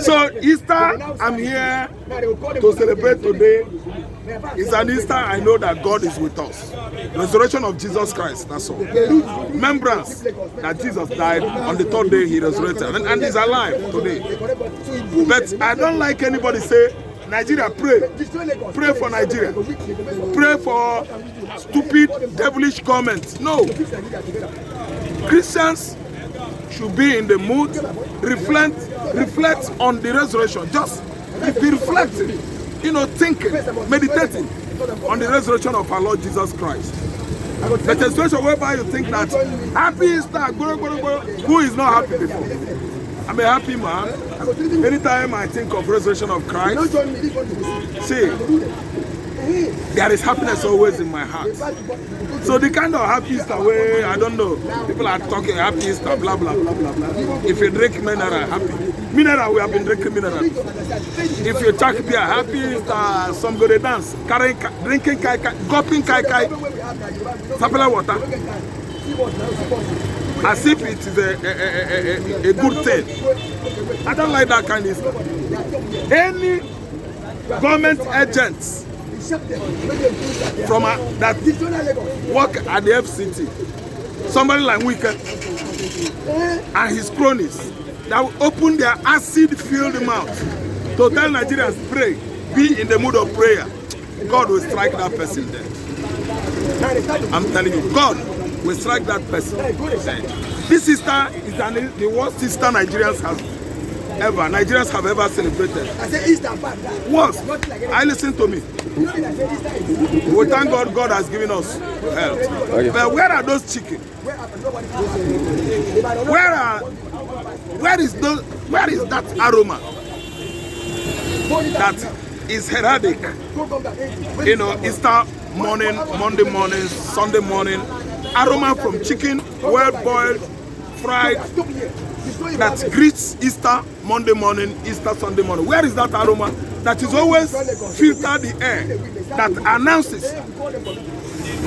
So Easter, I'm here to celebrate today. It's an Easter, I know that God is with us. Resurrection of Jesus Christ, that's all. Remembrance that Jesus died on the third day, he resurrected, and he's alive today. But I don't like anybody say, Nigeria, pray. Pray for Nigeria. Pray for stupid, devilish comments. No. Christians should be in the mood, reflect on the resurrection. Just be reflecting, thinking, meditating on the resurrection of our Lord Jesus Christ. But a situation whereby you think that happy Easter, who is not happy before? I'm a happy man. Anytime I think of resurrection of Christ, see, there is happiness always in my heart. So the kind of happy Easter way, I don't know, people are talking happy Easter, blah, blah, blah, blah, blah. If you drink mineral, happy. Mineral, we have been drinking mineral. If you check beer, happy Easter, some go to dance, drinking kai kai, gulping kai kai, sapele water. As if it is a good thing. I don't like that kind of stuff. Any government agents from that work at the FCT, somebody like Wike and his cronies, that will open their acid-filled mouth to tell Nigerians, pray, be in the mood of prayer. God will strike that person there. I'm telling you, God will strike that person. This Easter is the worst Easter Nigerians have ever celebrated. I say Easter worst. I listen to me. We thank God. God has given us health. Okay. But where are those chicken? Where is that aroma that is heraldic? Easter morning, Monday morning, Sunday morning. Aroma from chicken, well boiled, fried, that greets Easter Monday morning, Easter Sunday morning. Where is that aroma that is always filter the air, that announces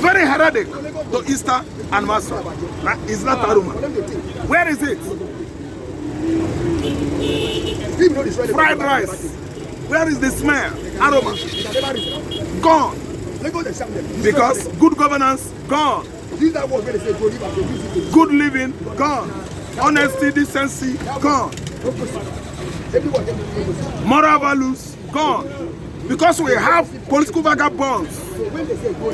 very heraldic to Easter and Master? Is that aroma? Where is it? Fried rice. Where is the smell? Aroma. Gone. Because good governance, gone. Good living, gone. Honesty, decency, gone. Moral values, gone. Because we have political vagabonds,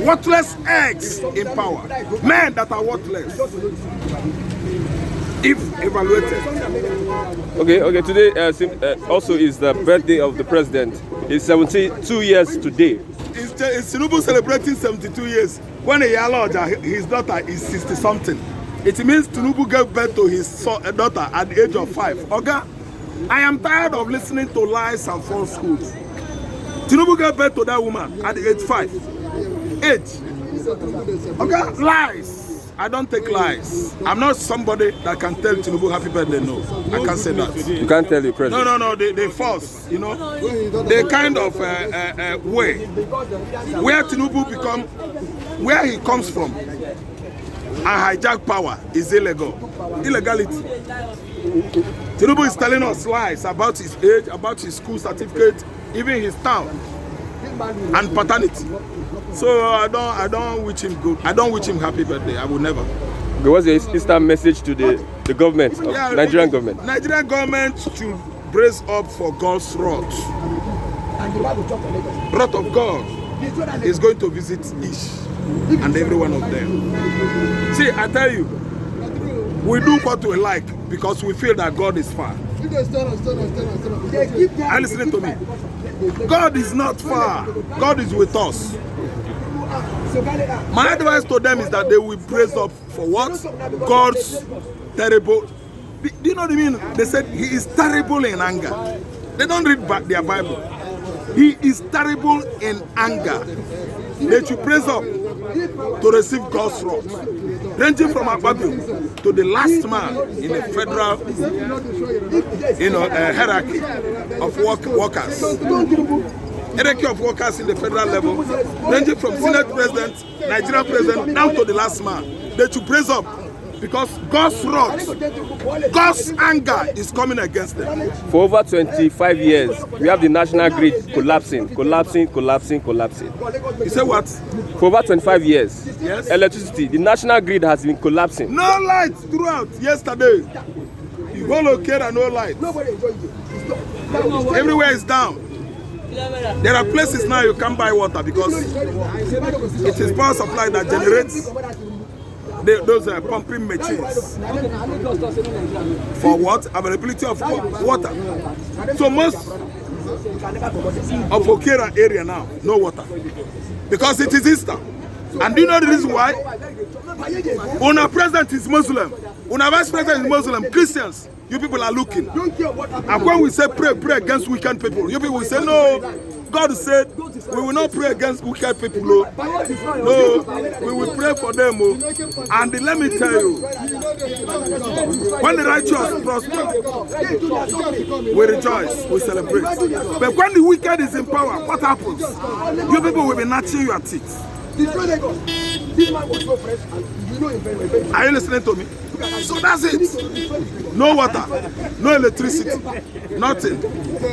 worthless eggs in power. Men that are worthless. If evaluated. Okay, today also is the birthday of the president. It's 72 years today. It's Tinubu celebrating 72 years. When a year old, his daughter is 60-something. It means Tinubu gave birth to his daughter at the age of 5. Okay? I am tired of listening to lies and falsehoods. Tinubu gave birth to that woman at the age 5. Okay? Lies. I don't take lies. I'm not somebody that can tell Tinubu happy birthday. No, I can't say that. You can't tell the president. No. They false. They kind of way where Tinubu where he comes from and hijack power is illegal. Illegality. Tinubu is telling us lies about his age, about his school certificate, even his town and paternity. So I don't wish him good. I don't wish him happy birthday. I will never. What's your Easter message to the government, Nigerian government? Nigerian government should brace up for God's wrath. Wrath of God is going to visit each and every one of them. See, I tell you, we do what we like because we feel that God is far. And listen to me. God is not far. God is with us. My advice to them is that they will brace up for what? God's terrible. Do you know what I mean? They said he is terrible in anger. They don't read back their Bible. He is terrible in anger. They should brace up to receive God's wrath, ranging from Agbadu to the last man in the federal, hierarchy of workers. Hierarchy of workers in the federal level, ranging from Senate President, Nigerian President, down to the last man. They should brace up Because God's wrath, God's anger is coming against them. For over 25 years, we have the national grid collapsing. You say what? For over 25 years, Yes. electricity, the national grid has been collapsing. No light throughout. Yesterday, you go locate and no light. Everywhere is down. There are places now you can't buy water because it is power supply that generates those pumping machines. For what? Availability of water. So most of Okera area now, no water. Because it is Easter. And do you know the reason why? Our president is Muslim. Our vice president is Muslim. Christians, you people are looking. And when we say pray against wicked people, you people will say, no, God said, we will not pray against wicked people. No, we will pray for them. And let me tell you, when the righteous prosper, we rejoice, we celebrate. But when the wicked is in power, what happens? You people will be gnashing your teeth. Are you listening to me? So that's it. No water, no electricity, nothing.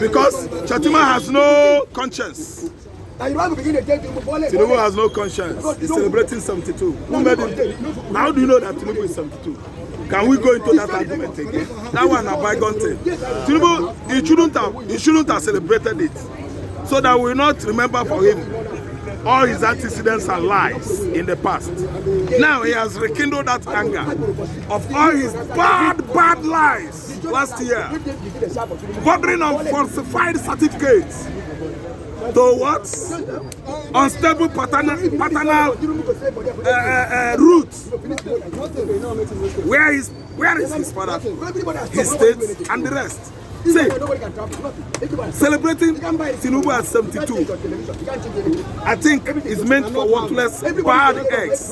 Because Chatima has no conscience. Tinubu has no conscience. He's celebrating 72. Who made him? How do you know that Tinubu is 72? Can we go into that argument again? That one a bygone thing. Tinubu, he shouldn't have celebrated it. So that we will not remember for him all his antecedents and lies in the past. Now he has rekindled that anger of all his bad lies last year, bordering on falsified certificates to what? Unstable paternal roots. Where is his father, his state, and the rest? See, celebrating Tinubu at 72, I think is meant for worthless bad eggs,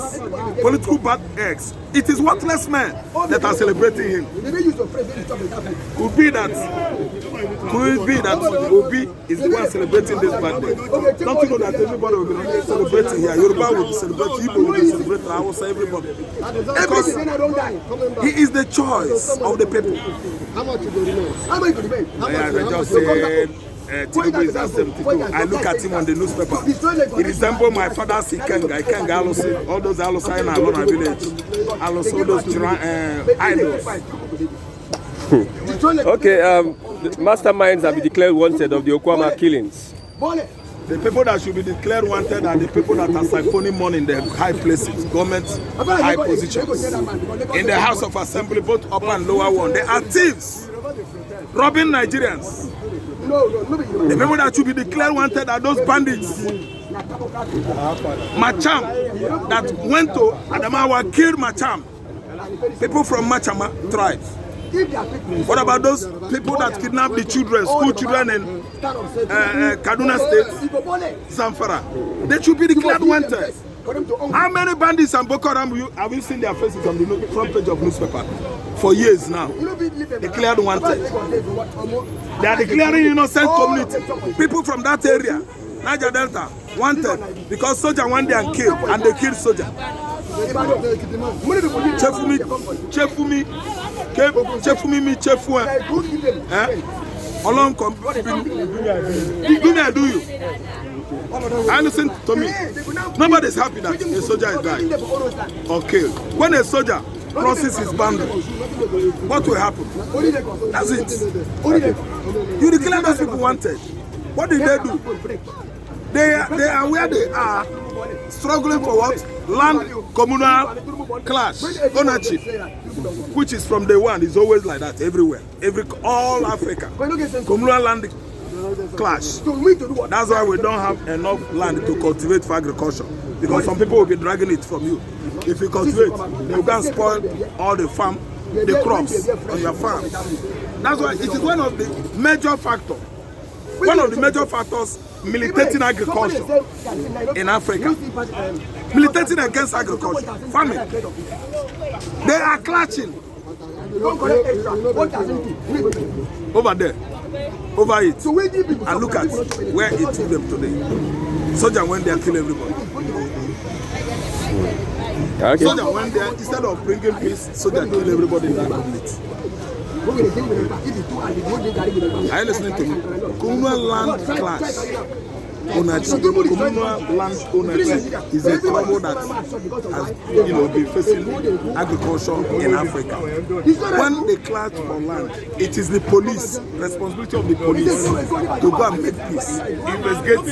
political bad eggs. It is worthless men that are celebrating him. Could be that Obi is the one celebrating this bad day. Don't you know that everybody will be celebrating here? Yoruba will be celebrating, Igbo will be celebrating, I will say everybody. Because he is the choice of the people. How much do you know? I just said Tinubu is at 72. I look at him on the newspaper. He resembles my father's Ikenga Alosi, all those Alosa in Alona village. Alosi, all those idols. Okay, the masterminds have been declared wanted of the Okwama killings. The people that should be declared wanted are the people that are siphoning money in the high places, government high positions. In the House of Assembly, both upper and lower one, they are thieves, robbing Nigerians. The people that should be declared wanted are those bandits. Macham, that went to Adamawa, killed Macham. People from Machama tribe. What about those people that kidnap the children, school children in Kaduna State, Zamfara? They should be declared wanted. How many bandits and Boko Haram have you seen their faces on the front page of newspaper for years now? Declared wanted. They are declaring innocent community. People from that area, Niger Delta, wanted because soldier went there and killed, and they killed soldier. Chefumi, along come. Do you? And listen to me. Nobody is happy that a soldier is dying or killed. When a soldier crosses his boundary, what will happen? That's it. You declare those people wanted. What did they do? They are where they are, struggling for what? Land communal clash, ownership, which is from day one. It's always like that everywhere, all Africa. Communal land clash. That's why we don't have enough land to cultivate for agriculture, because some people will be dragging it from you. If you cultivate, they will go and spoil all the crops on your farm. That's why it is one of the major factors. One of the major factors militating agriculture in Africa. Militating against agriculture, farming. They are clashing. Over there, over it. And look at where it took them today. Soldiers went there, kill everybody. Okay. Soldier went there, instead of bringing peace, soldier killed everybody in that community. Are you listening to me? Communal land clash. Communal land ownership is a trouble that has been facing agriculture in Africa. When they clash for land, it is the police, responsibility of the police to go and make peace, investigate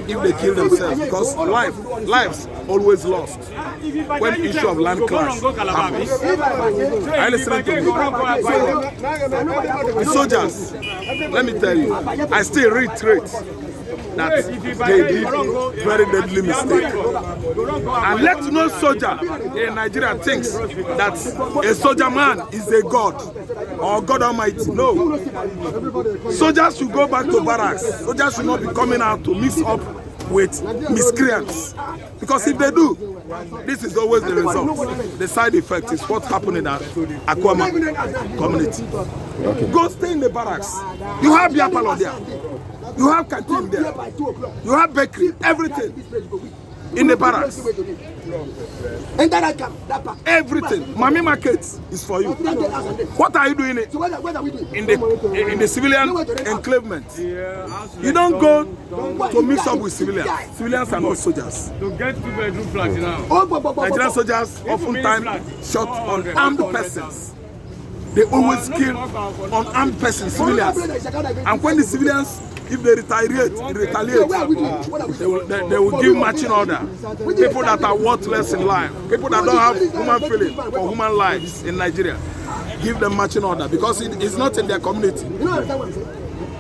if they kill themselves, because lives always lost when issue of land clash happens. Are you listening to me? The soldiers, let me tell you, I still reiterate that they did very deadly mistake. And let no soldier in Nigeria thinks that a soldier man is a god or God Almighty. No. Soldiers should go back to barracks. Soldiers should not be coming out to mix up with miscreants. Because if they do, this is always the result. The side effect is what happened in the Aquama community. Okay. Go stay in the barracks. You have your palo there. You have canteen there. You have bakery, everything in the barracks. Everything. Mami market is for you. What are you doing in the civilian enclavement? You don't go to mix up with civilians. Civilians are not soldiers. To get 2-bedroom flats now. Nigerian soldiers oftentimes shot on armed persons. They always kill unarmed persons, civilians. And when the civilians, if they retaliate, they will give matching order. People that are worthless in life, people that don't have human feeling for human lives in Nigeria, give them matching order because it's not in their community.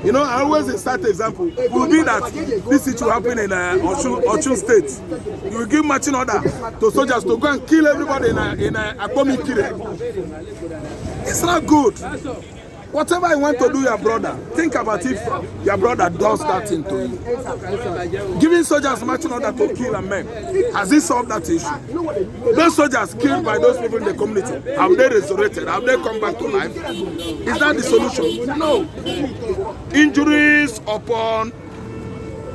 You know, I always cite example. It will be that this situation happen in Osun State. You will give matching order to soldiers to go and kill everybody in a Akomi Kire. It's not good. Whatever you want to do, your brother, think about if your brother does that thing to you. Giving soldiers matching order to kill a man, has it solved that issue? Those soldiers killed by those people in the community, have they resurrected? Have they come back to life? Is that the solution? No. Injuries upon,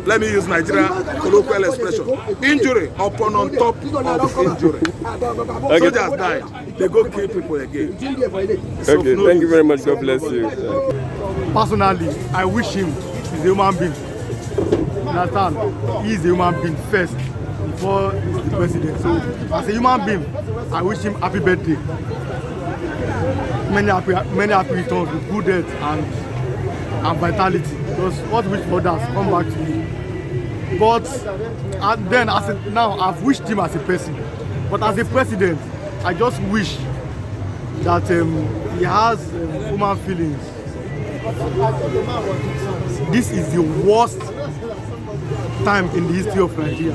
let me use Nigeria colloquial expression, injury upon on top of injury. Soldiers died, they go kill people again. Okay, thank you very much. God bless you. Personally, I wish him he's a human being. Understand? He's a human being first before he's the president. So, as a human being, I wish him happy birthday. Many happy returns with good health and vitality. Because what wish for others come back to you. But then, now I've wished him as a person. But as a president, I just wish that he has human feelings. This is the worst time in the history of Nigeria.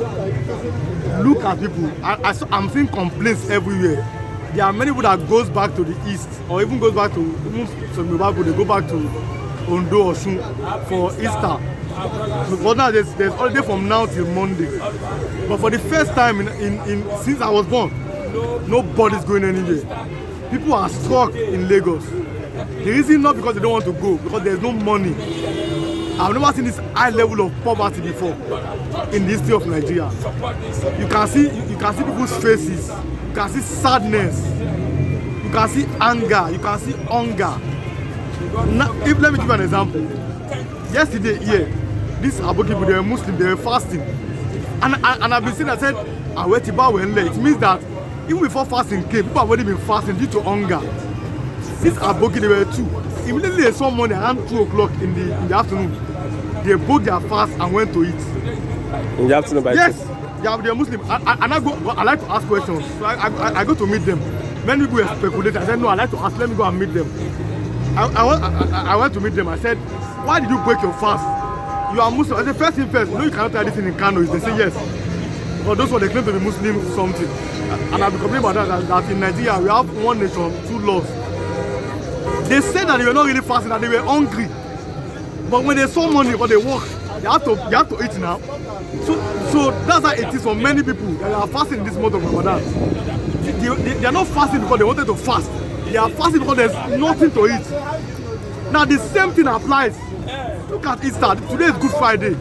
Look at people. I'm seeing complaints everywhere. There are many people that goes back to the east, or even goes back to some people. They go back to Ondo or Osun for Easter. But now there's holiday from now till Monday. But for the first time since I was born, nobody's going anywhere. People are stuck in Lagos. The reason not because they don't want to go, because there's no money. I've never seen this high level of poverty before in the history of Nigeria. You can see people's faces. You can see sadness. You can see anger. You can see hunger. Now, let me give you an example. Yesterday here, these Aboki people, they were Muslim, they were fasting. And I've been saying, I said, it means that even before fasting came, people have already been fasting due to hunger. These Aboki, they were two. Immediately they saw money around 2 o'clock in the afternoon. They broke their fast and went to eat. In the afternoon by yes, they're Muslim. I like to ask questions. So I go to meet them. Many people were speculating. I said, no, I like to ask, let me go and meet them. I went to meet them. I said, why did you break your fast? You are Muslim. I said, first thing first, you know you cannot try this in Kano. They say yes. But those who they claim to be Muslim something. And I've been complaining about that in Nigeria, we have one nation, 2 laws. They said that they were not really fasting, that they were hungry. But when they saw money or they work, they have to eat now. So that's how it is for many people that are fasting in this month of Ramadan. They are not fasting because they wanted to fast. They are fasting because there's nothing to eat. Now the same thing applies. Look at Easter. Today is Good Friday.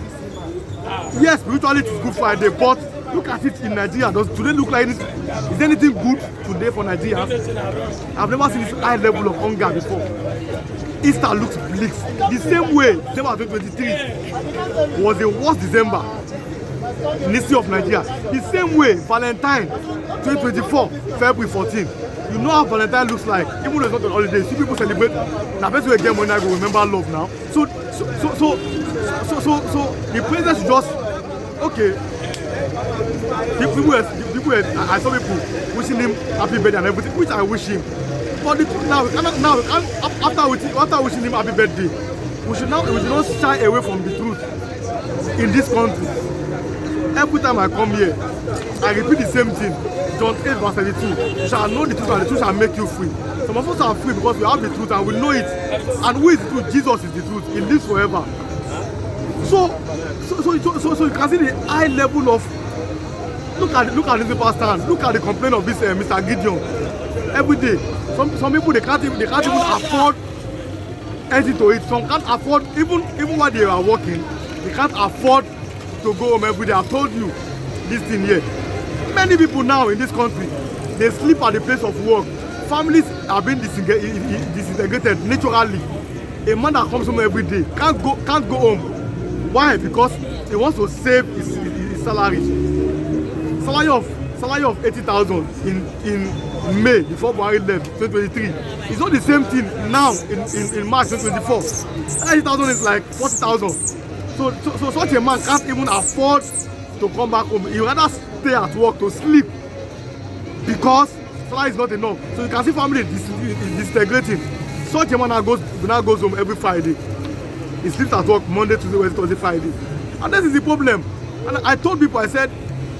Yes, spiritually it is Good Friday, but Look at it in Nigeria. Does today look like this? Is there anything good today for Nigerians? I've never seen this high level of hunger before. Easter looks bleak. The same way December 2023 was the worst December in the history of Nigeria. The same way Valentine 2024, February 14. You know how Valentine looks like. Even though it's not on holiday, see people celebrate. Now, best way again when I go remember love now. So the president should just okay. I saw people wishing him happy birthday and everything, which I wish him. But the truth now, after wishing him happy birthday, we should not shy away from the truth in this country. Every time I come here, I repeat the same thing. John 8 verse 32. You shall know the truth and the truth shall make you free. Some of us are free because we have the truth and we know it. And who is the truth? Jesus is the truth. He lives forever. So you can see the high level of look at this paper stand. Look at the complaint of this Mr. Gideon. Every day, some people they can't even afford anything to eat. Some can't afford even while they are working. They can't afford to go home every day. I've told you this thing here. Many people now in this country, they sleep at the place of work. Families are being disintegrated naturally. A man that comes home every day can't go home. Why? Because he wants to save his salary. Salary of 80,000 in May before Buhari left 2023. It's not the same thing now in March 2024. 80,000 is like 40,000. So such a man can't even afford to come back home. He rather stay at work to sleep because salary is not enough. So you can see family disintegrating. Such a man now goes home every Friday. He sleeps at work Monday, Tuesday, Wednesday, Thursday, Friday. And this is the problem. And I told people, I said,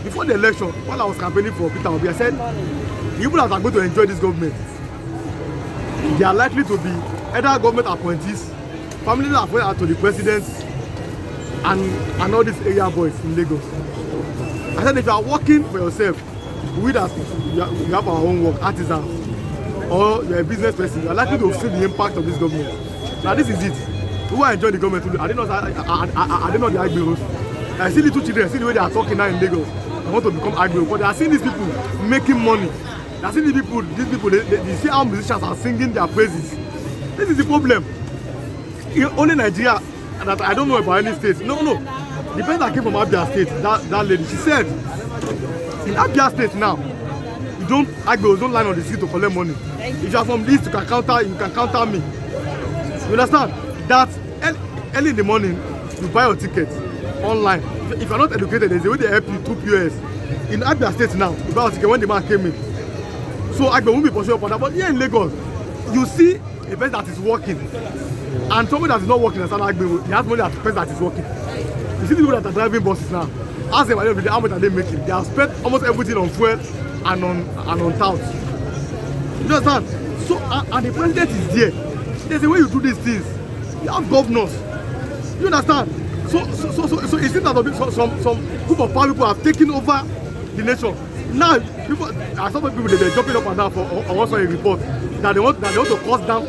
before the election, while I was campaigning for Peter Obi, I said, the people that are going to enjoy this government, they are likely to be either government appointees, families that are to the president, and all these area boys in Lagos. I said, if you are working for yourself, we that you have our own work, artisans, or you're a business person, you are likely to feel the impact of this government. Now this is it. Who are enjoying the government? I didn't know the Agberos. I see little children, I see the way they are talking now in Lagos. I want to become Agbero, but I see these people making money. I see these people, they see how musicians are singing their praises. This is the problem. Only Nigeria, that I don't know about any state. No. The person that came from Abia State, that lady, she said, in Abia State now, Agberos don't line on the street to collect money. If you are from this, you can counter me. You understand? That early in the morning, you buy your ticket online. If you are not educated, there's a way they help you through POS. In Abia State now, you buy your ticket when the man came in. So Agberos won't be pursuing upon that. But here in Lagos, you see a person that is working, and somebody that is not working as an Agberos, he has money as a person that is working. You see the people that are driving buses now. Ask them at the end of the day, how much are they making? They have spent almost everything on fuel and on touts. You understand? So and the president is there. There's a way you do these things. You have governors. You understand? So it seems that some group of power people have taken over the nation. Now some people they're jumping up and down for also a report that they want to cut down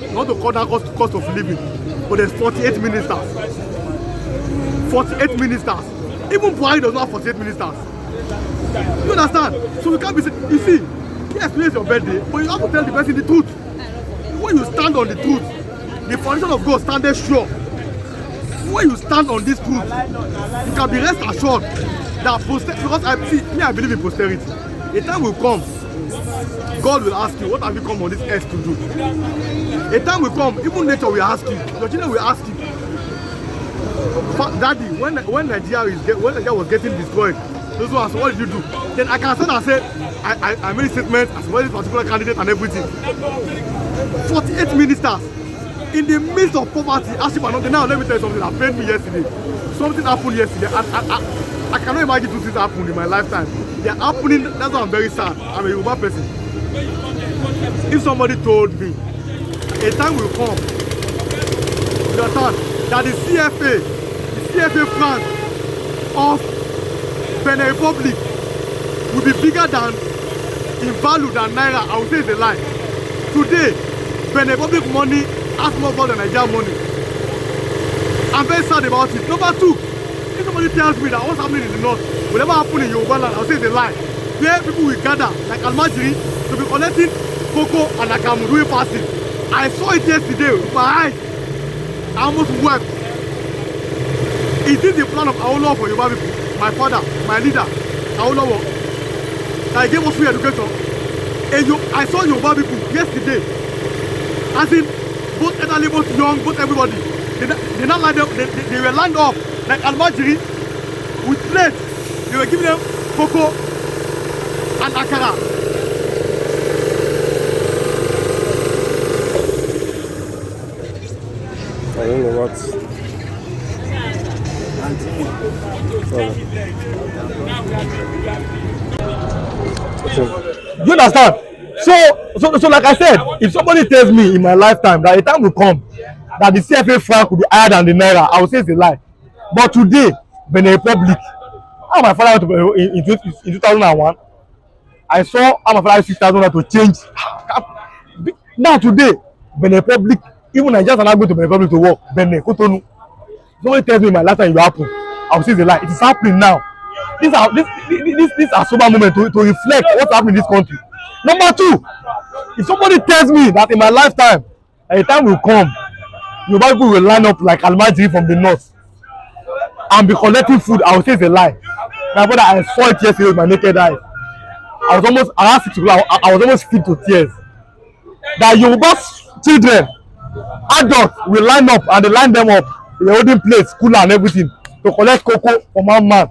cost of living. But there's 48 ministers. 48 ministers. Even Buhari does not have 48 ministers. You understand? So we can't be saying, you see, yes, today is your birthday, but you have to tell the person the truth. When you stand on the truth, the foundation of God standeth sure. When you stand on this truth, you can be rest assured that because I believe in posterity. A time will come, God will ask you, what have you come on this earth to do? A time will come, even nature will ask you, your children will ask you, Daddy, when Nigeria was getting destroyed, those ones, what did you do? Then I can stand and say, I made statements as well as particular candidate and everything. 48 ministers in the midst of poverty. Now let me tell you something that pained me yesterday. Something happened yesterday, and I cannot imagine two things happen in my lifetime. They are happening. That's why I'm very sad. I'm a Yoruba person. If somebody told me a time will come, you understand, that the CFA franc of Benin Republic will be bigger than in value than Naira, I would say it's a lie. Today, Benin Republic money has more value than Nigerian money. I'm very sad about it. Number two, if somebody tells me that what's happening in the north will never happen in Yoruba land, I'll say it's a lie. Where people will gather, like Almajiri, to be collecting cocoa and akamu doing fasting. I saw it yesterday with my eyes. I almost wept. Is this the plan of Awolowo for Yoruba people? My father, my leader, Awolowo, that gave us free education. And I saw Yoruba people yesterday, as in both elderly, both young, both everybody. They not lined up. They were lined up like Almajiri with plates. They were giving them cocoa and akara. I don't know what. You understand? So like I said, if somebody tells me in my lifetime that a time will come that the CFA franc will be higher than the naira, I will say it's a lie. But today, Benin Republic, how my father went to in 2001, I saw how my father used 6,000 to change. Now today, Benin Republic, even Nigerians are not going to Benin Republic to work. Benin, Cotonou. Somebody tells me in my lifetime it will happen, I will say it's a lie. It is happening now. These are sober moments to reflect what's happening in this country. Number two, if somebody tells me that in my lifetime, a time will come, Yoruba people will line up like Almajiri from the north and be collecting food, I will say it's a lie. My brother, I saw it yesterday with my naked eyes. I was almost filled to tears. That Yoruba children, adults will line up and they line them up. They're holding plates, cooler and everything to collect cocoa from one man.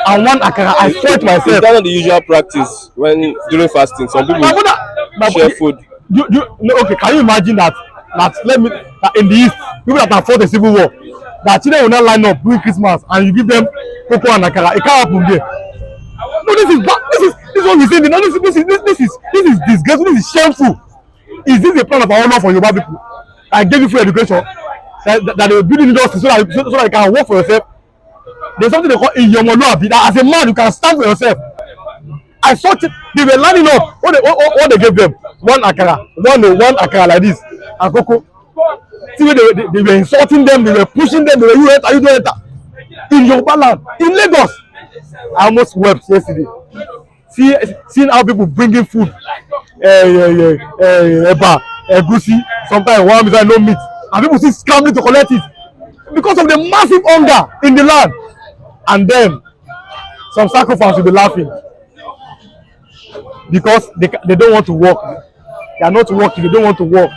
And one akara, I saw it myself. Is that not the usual practice when during fasting? Some people share food. Okay, can you imagine that in the east, people that have fought a civil war, that children will not line up during Christmas and you give them cocoa and akara? It can't happen there. No, this is what we say. No, this is disgraceful. This is shameful. Is this a plan of Awolowo for Yoruba people? I gave you free education, that they will build industry so that you can work for yourself. There's something they call Iyomoluabi, that as a man you can stand for yourself. I saw they were lining up. What they gave them? One akara like this, and cocoa. See where they were insulting them, they were pushing them, they were you enter in Yoruba land, in Lagos. I almost wept yesterday. Seeing how people bringing food, eba, egusi, sometimes one beside no meat, and people still scrambling to collect it because of the massive hunger in the land. And then some sacrifice will be laughing because they don't want to work. They are not working. They don't want to work.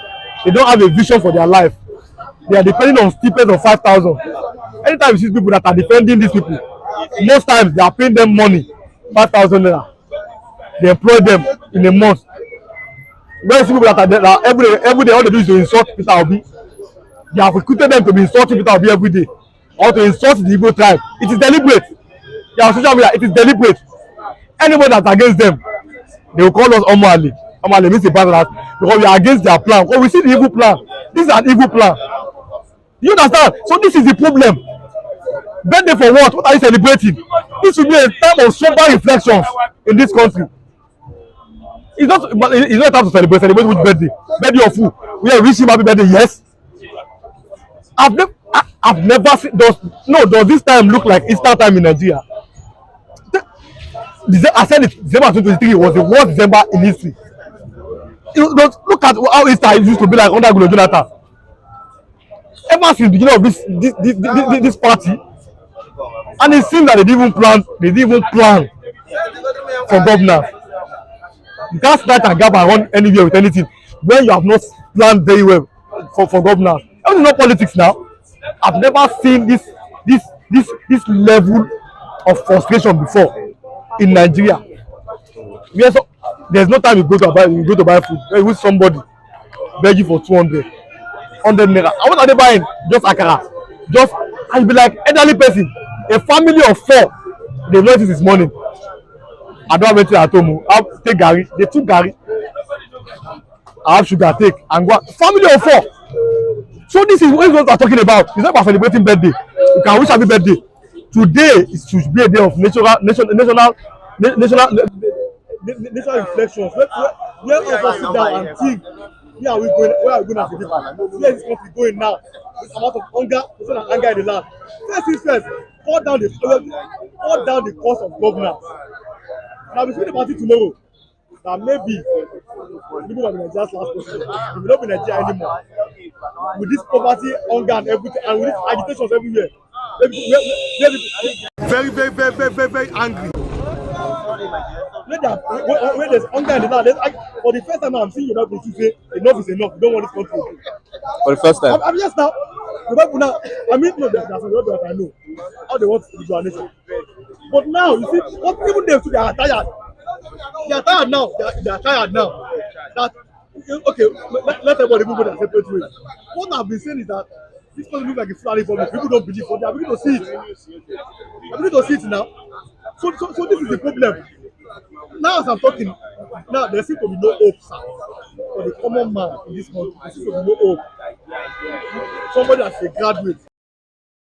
They don't have a vision for their life. They are depending on stipends of 5,000. Anytime you see people that are defending these people, most times they are paying them money, 5,000 naira. They employ them in a month. When you see people that are there, every day all they do is to insult Peter Obi. They have recruited them to be insulting Peter Obi every day, or to insult the Igbo tribe. It is deliberate. They are on social media. It is deliberate. Anybody that's against them, they will call us Omali. Omali means a bad rat because we are against their plan. Because we see the evil plan. This is an evil plan. You understand? So this is the problem. Birthday for what? What are you celebrating? This should be a time of sober reflections in this country. It's not time to celebrate. Celebrate which birthday? Birthday of who? We are wishing happy birthday. Yes. I've never seen. Does this time look like Easter time in Nigeria? I said it. December 2023 was the worst December in history. Look at how Easter used to be like under Goodluck Jonathan. Ever since the beginning of this party, and it seems that they didn't even plan for governance. You can't start and gap and run anywhere with anything when you have not planned very well for governance. It's not politics now. I've never seen this level of frustration before in Nigeria. There's no time you go to buy food. With somebody beg you for 200 naira. And what are they buying? Just akara. And you be like elderly person, a family of 4. They've not eaten this morning. I don't have anything at home. I take garri. They took garri. I have sugar, take and go. Family of 4. So this is what we are talking about. It's not about celebrating birthday. You can wish happy birthday. Today it should be a day of national reflections. Where all of us sit down and think Where are we going? Where are we going as a people? Where is this country going now? This amount of hunger, anger in the land. First things first, cut down the cost of governance. Now we speak about it tomorrow. That maybe people might be Nigeria's last president. We will not be Nigeria anymore. With this poverty, hunger, and everything, and with these agitations everywhere, very angry. When there's hunger in the land, for the first time I'm seeing Yoruba people say enough is enough. We don't want this country. For the first time. I'm just now. Yoruba people now. I mean, no, there's some Yoruba that I know how they want to do a nation. But now you see, what people them too, they are tired. They are tired now. They are tired now. That okay, let everybody go their separate ways. What I've been saying is that this person looks like a Fulani problem. People don't believe, but they are beginning to see it. They are beginning to see it now. So this is the problem. Now as I'm talking, now there seems to be no hope, sir, for the common man in this country. There seems to be no hope. Somebody that's a graduate.